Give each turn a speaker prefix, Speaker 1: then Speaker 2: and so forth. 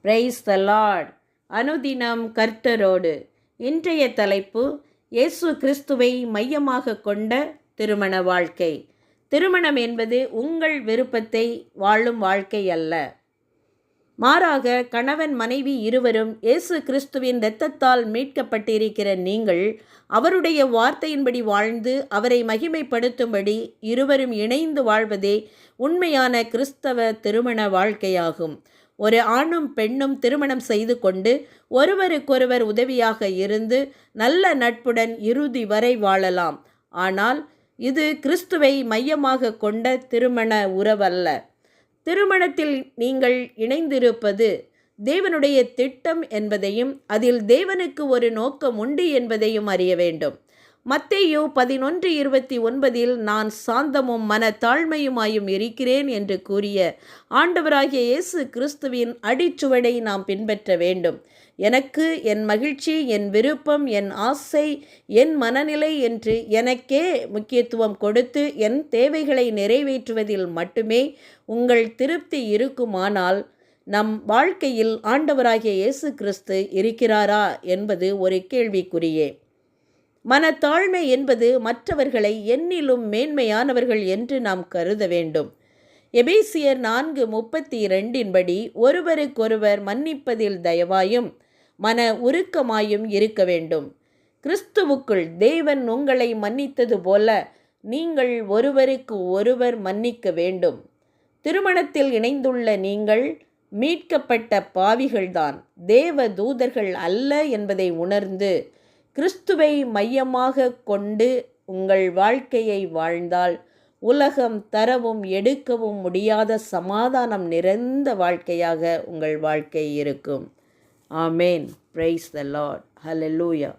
Speaker 1: Price the Lord. அனுதினம் கர்த்தரோடு. இன்றைய தலைப்பு, இயேசு கிறிஸ்துவை மையமாக கொண்ட திருமண வாழ்க்கை. திருமணம் என்பது உங்கள் விருப்பத்தை வாழும் வாழ்க்கை அல்ல. மாறாக கணவன் மனைவி இருவரும் இயேசு கிறிஸ்துவின் இரத்தத்தால் மீட்கப்பட்டிருக்கிற நீங்கள் அவருடைய வார்த்தையின்படி வாழ்ந்து அவரை மகிமைப்படுத்தும்படி இருவரும் இணைந்து வாழ்வதே உண்மையான கிறிஸ்தவ திருமண வாழ்க்கையாகும். ஒரு ஆணும் பெண்ணும் திருமணம் செய்து கொண்டு ஒருவருக்கொருவர் உதவியாக இருந்து நல்ல நட்புடன் இறுதி வரை வாழலாம். ஆனால் இது கிறிஸ்துவை மையமாக கொண்ட திருமண உறவல்ல. திருமணத்தில் நீங்கள் இணைந்திருப்பது தேவனுடைய திட்டம் என்பதையும் அதில் தேவனுக்கு ஒரு நோக்கம் உண்டு என்பதையும் அறிய வேண்டும். மத்தேயு 11:29 நான் சாந்தமும் மனத்தாழ்மையுமாயும் இருக்கிறேன் என்று கூறிய ஆண்டவராகிய இயேசு கிறிஸ்துவின் அடிச்சுவடை நாம் பின்பற்ற வேண்டும். எனக்கு என் மகிழ்ச்சி, என் விருப்பம், என் ஆசை, என் மனநிலை என்று எனக்கே முக்கியத்துவம் கொடுத்து என் தேவைகளை நிறைவேற்றுவதில் மட்டுமே உங்கள் திருப்தி இருக்குமானால் நம் வாழ்க்கையில் ஆண்டவராகிய இயேசு கிறிஸ்து இருக்கிறாரா என்பது ஒரு கேள்விக்குறியே. மனத்தாழ்மை என்பது மற்றவர்களை என்னிலும் மேன்மையானவர்கள் என்று நாம் கருத வேண்டும். எபேசியர் 4:32 படி ஒருவருக்கொருவர் மன்னிப்பதில் தயவாயும் மன உருக்கமாயும் இருக்க வேண்டும். கிறிஸ்துவுக்குள் தேவன் உங்களை மன்னித்தது போல நீங்கள் ஒருவருக்கு ஒருவர் மன்னிக்க வேண்டும். திருமணத்தில் இணைந்துள்ள நீங்கள் மீட்கப்பட்ட பாவிகள்தான், தேவ தூதர்கள் அல்ல என்பதை உணர்ந்து கிறிஸ்துவை மையமாக கொண்டு உங்கள் வாழ்க்கையை வாழ்ந்தால் உலகம் தரவும் எடுக்கவும் முடியாத சமாதானம் நிறைந்த வாழ்க்கையாக உங்கள் வாழ்க்கை இருக்கும். Amen. Praise the Lord. Hallelujah.